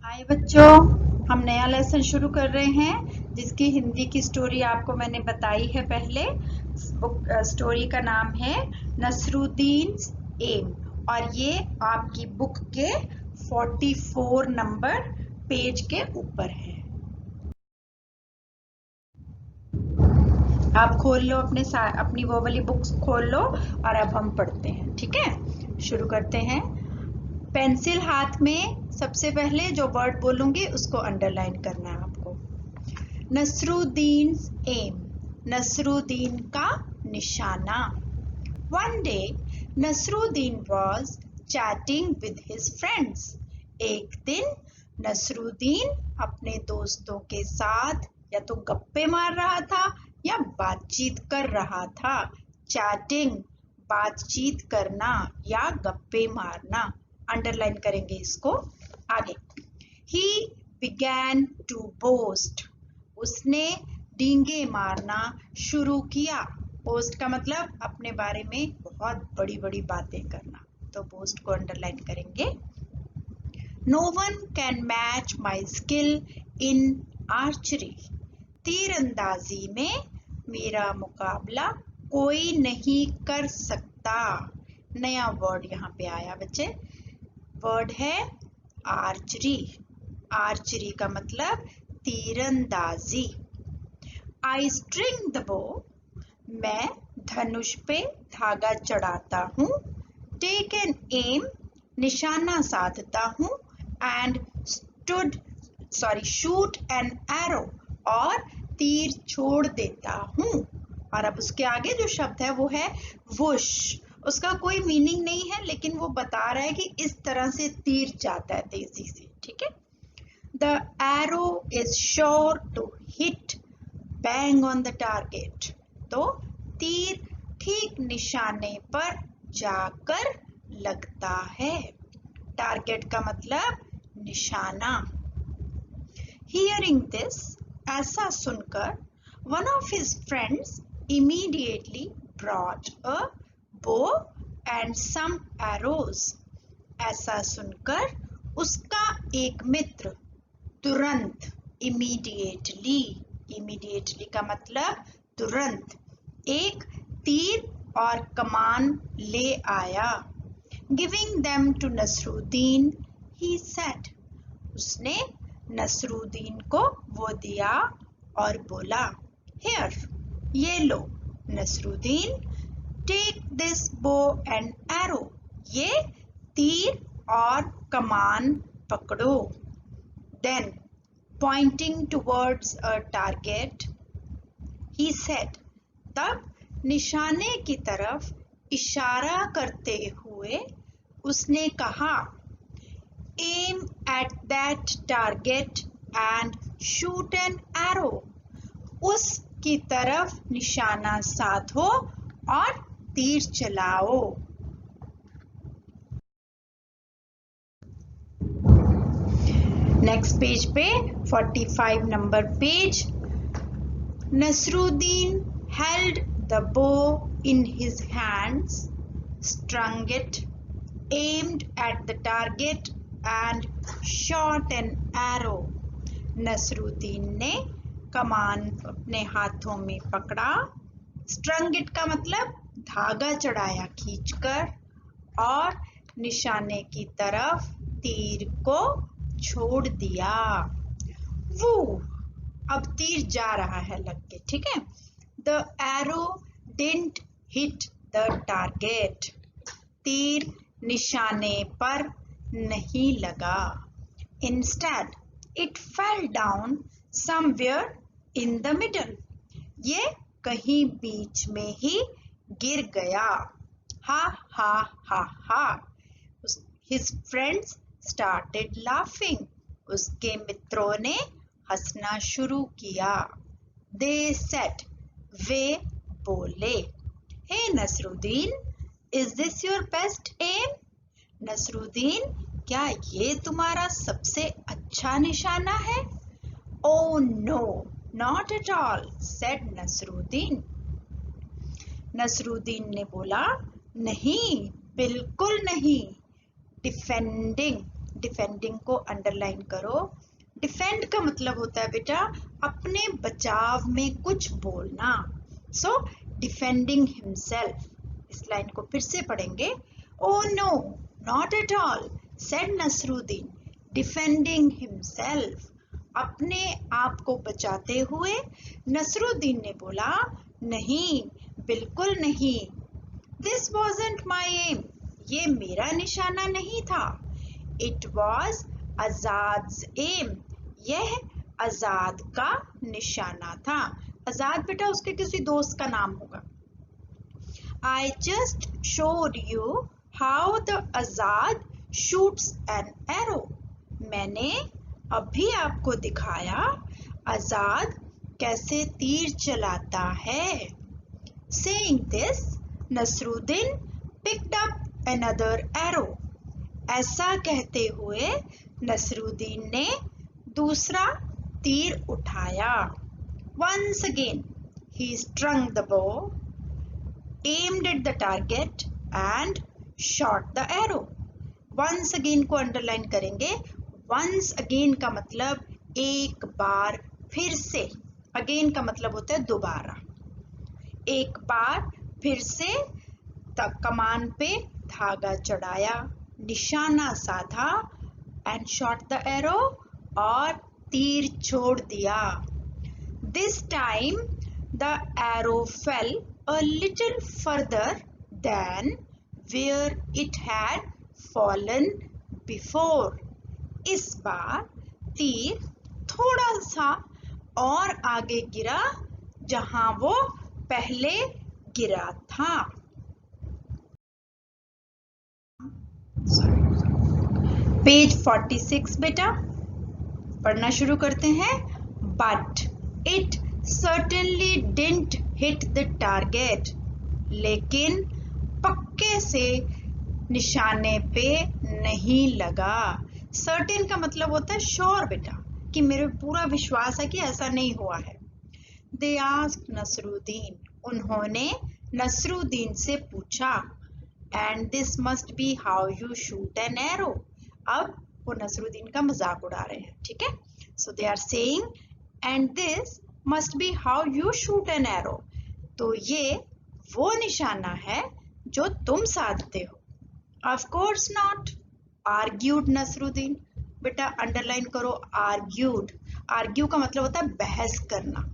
हाय बच्चों, हम नया लेसन शुरू कर रहे हैं जिसकी हिंदी की स्टोरी आपको मैंने बताई है पहले। बुक स्टोरी का नाम है नसरुद्दीन एम और ये आपकी बुक के 44 नंबर पेज के ऊपर है। आप खोल लो अपनी वो वाली बुक्स खोल लो और अब हम पढ़ते हैं। ठीक है, शुरू करते हैं। पेंसिल हाथ में सबसे पहले जो वर्ड बोलूंगी उसको अंडरलाइन करना है आपको। नसरुद्दीन एम, नसरुद्दीन का निशाना। One day, Nasruddin was chatting with his friends. एक दिन नसरुद्दीन अपने दोस्तों के साथ या तो गप्पे मार रहा था या बातचीत कर रहा था। चैटिंग, बातचीत करना या गप्पे मारना। अंडरलाइन करेंगे इसको आगे। He began to boast. उसने डींगे मारना शुरू किया। बोस्ट का मतलब अपने बारे में बहुत बड़ी बड़ी बातें करना, तो बोस्ट को अंडरलाइन करेंगे। No one can match my skill in archery. तीरंदाजी में मेरा मुकाबला कोई नहीं कर सकता। नया वर्ड यहाँ पे आया बच्चे, वर्ड है आर्चरी। आर्चरी का मतलब तीरंदाजी। I string the bow. मैं धनुष पे धागा चढ़ाता हूँ। टेक एन एम, निशाना साधता हूँ। एंड शूट एन एरो, और तीर छोड़ देता हूँ। और अब उसके आगे जो शब्द है वो है वुश। उसका कोई मीनिंग नहीं है, लेकिन वो बता रहा है कि इस तरह से तीर जाता है तेजी से। ठीक है। The arrow is sure to hit bang on the target. तो तीर ठीक निशाने पर जाकर लगता है। टारगेट का मतलब निशाना। Hearing this, ऐसा सुनकर, one of his friends immediately brought a bow and some arrows. ऐसा सुनकर उसका एक मित्र तुरंत, इमीडिएटली, इमीडिएटली का मतलब तुरंत, एक तीर और कमान ले आया। Giving them to Nasruddin, he said, उसने नसरुद्दीन को वो दिया और बोला, हियर, ये लो Nasruddin, take this bow and arrow, ये तीर और कमान पकड़ो। Then, pointing towards a target, he said, तब निशाने की तरफ इशारा करते हुए उसने कहा, aim at that target and shoot an arrow. उसकी तरफ निशाना साधो और तीर चलाओ। नेक्स्ट पेज पे 45 number page. Nasruddin held the bow in his hands, strung it, aimed at the target and shot an arrow. Nasruddin ने कमान अपने हाथों में पकड़ा। स्ट्रंग इट का मतलब धागा चढ़ाया खींचकर, और निशाने की तरफ तीर को छोड़ दिया। वो अब तीर जा रहा है लग के। ठीक है। The arrow didn't hit the target, तीर निशाने पर नहीं लगा। Instead it fell down somewhere in the middle, ये कहीं बीच में ही गिर गया। हा हा हा हा। His friends started laughing. उसके मित्रों ने हंसना शुरू किया। They said, वे बोले, Hey Nasruddin, is this your best aim? Nasruddin, क्या ये तुम्हारा सबसे अच्छा निशाना है? Oh no, not at all, said Nasruddin. Nasruddin ने बोला, नहीं, बिल्कुल नहीं। डिफेंडिंग, डिफेंडिंग को अंडरलाइन करो। डिफेंड का मतलब होता है बेटा अपने बचाव में कुछ बोलना। So defending himself. इस लाइन को फिर से पढ़ेंगे। Oh no, not at all, said Nasruddin, defending himself. अपने आप को बचाते हुए नसरुद्दीन ने बोला, नहीं, बिल्कुल नहीं। दिस वॉजंट माई एम, ये मेरा निशाना नहीं था। इट वॉज आजाद्स एम, यह आजाद का निशाना था। आजाद बेटा उसके किसी दोस्त का नाम होगा। I just showed you how the Azad shoots an arrow. मैंने अभी आपको दिखाया आजाद कैसे तीर चलाता है। Saying this, Nasruddin picked up another arrow. ऐसा कहते हुए नसरुद्दीन ने दूसरा तीर उठाया। Once again, he strung the bow, aimed at the target and shot the arrow. Once again को अंडरलाइन करेंगे। Once again का मतलब एक बार फिर से। Again का मतलब होता है दोबारा। एक बार फिर से कमान पे धागा चढ़ाया, निशाना साधा and shot the arrow और तीर छोड़ दिया। This time the arrow fell a little further than where it had fallen before. इस बार तीर थोड़ा सा और आगे गिरा जहां वो पहले गिरा था। पेज 46 बेटा पढ़ना शुरू करते हैं। But it certainly didn't hit the target. लेकिन पक्के से निशाने पे नहीं लगा। Certain का मतलब होता है श्योर बेटा, कि मेरे पूरा विश्वास है कि ऐसा नहीं हुआ है। They asked नसरुद्दीन, उन्होंने नसरुद्दीन से पूछा। And this must be how you shoot an arrow. अब वो नसरुद्दीन का मजाक उड़ा रहे हैं, ठीक है। So they are saying, and this must be how you shoot an arrow. तो ये वो निशाना है जो तुम साधते हो। Of course not, argued Nasruddin. बेटा अंडरलाइन करो argued। argue का मतलब होता है बहस करना।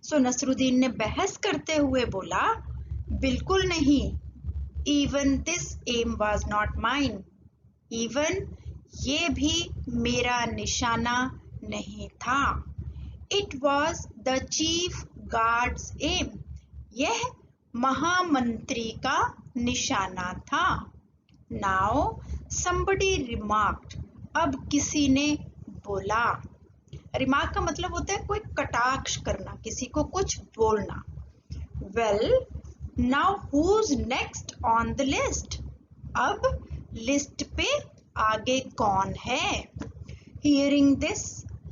So नसरुद्दीन ने बहस करते हुए बोला, बिल्कुल नहीं। Even this aim was not mine. Even ये भी मेरा निशाना नहीं था। It was the chief guard's aim. यह महामंत्री का निशाना था। Now somebody remarked. अब किसी ने बोला। रिमार्क का मतलब होता है कोई कटाक्ष करना, किसी को कुछ बोलना। Well, now who's next on the list? अब लिस्ट पे आगे कौन है? Hearing this,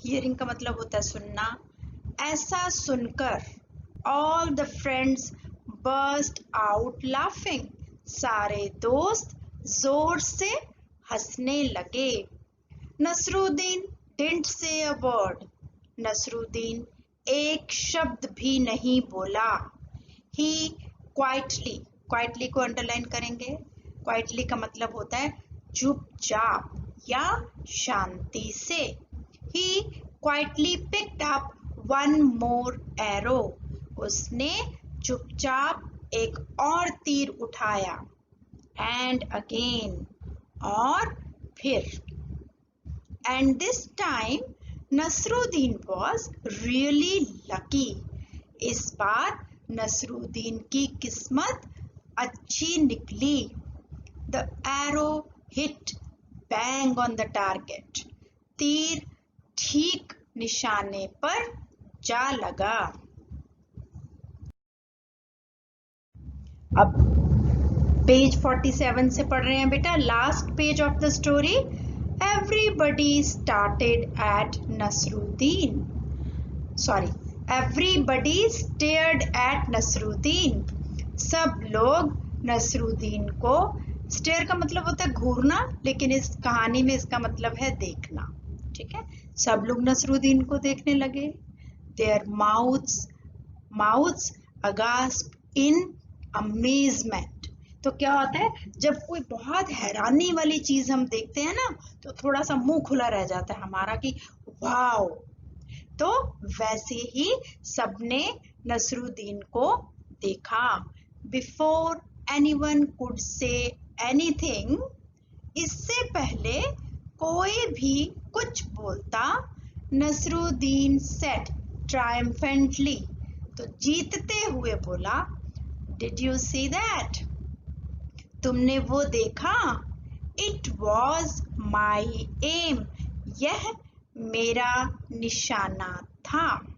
hearing का मतलब होता है सुनना। ऐसा सुनकर all the friends burst out laughing. सारे दोस्त जोर से हंसने लगे। Nasruddin didn't say a word. Nasruddin एक शब्द भी नहीं बोला। He quietly, quietly को अंडरलाइन करेंगे। quietly का मतलब होता है चुपचाप या शांति से। He quietly picked up one more arrow. उसने चुपचाप एक और तीर उठाया। And again, और फिर। And this time Nasruddin was really lucky. इस बार नसरुद्दीन की किस्मत अच्छी निकली। The arrow hit bang on the target. तीर ठीक निशाने पर जा लगा। अब पेज 47 से पढ़ रहे हैं बेटा। Last page of the story. Everybody started at Nasruddin. Sorry, everybody stared at Nasruddin. सब लोग नसरुद्दीन को स्टेयर का मतलब होता है घूरना, लेकिन इस कहानी में इसका मतलब है देखना। ठीक है, सब लोग नसरुद्दीन को देखने लगे। Their mouths agasp in amazement. तो क्या होता है, जब कोई बहुत हैरानी वाली चीज हम देखते हैं ना, तो थोड़ा सा मुंह खुला रह जाता है हमारा कि वाओ। तो वैसे ही सबने नसरुद्दीन को देखा। Before anyone could say anything, इससे पहले कोई भी कुछ बोलता, नसरुद्दीन सेड ट्रायम्फेंटली, तो जीतते हुए बोला, डिड यू सी दैट, तुमने वो देखा, इट वॉज माई एम, यह मेरा निशाना था।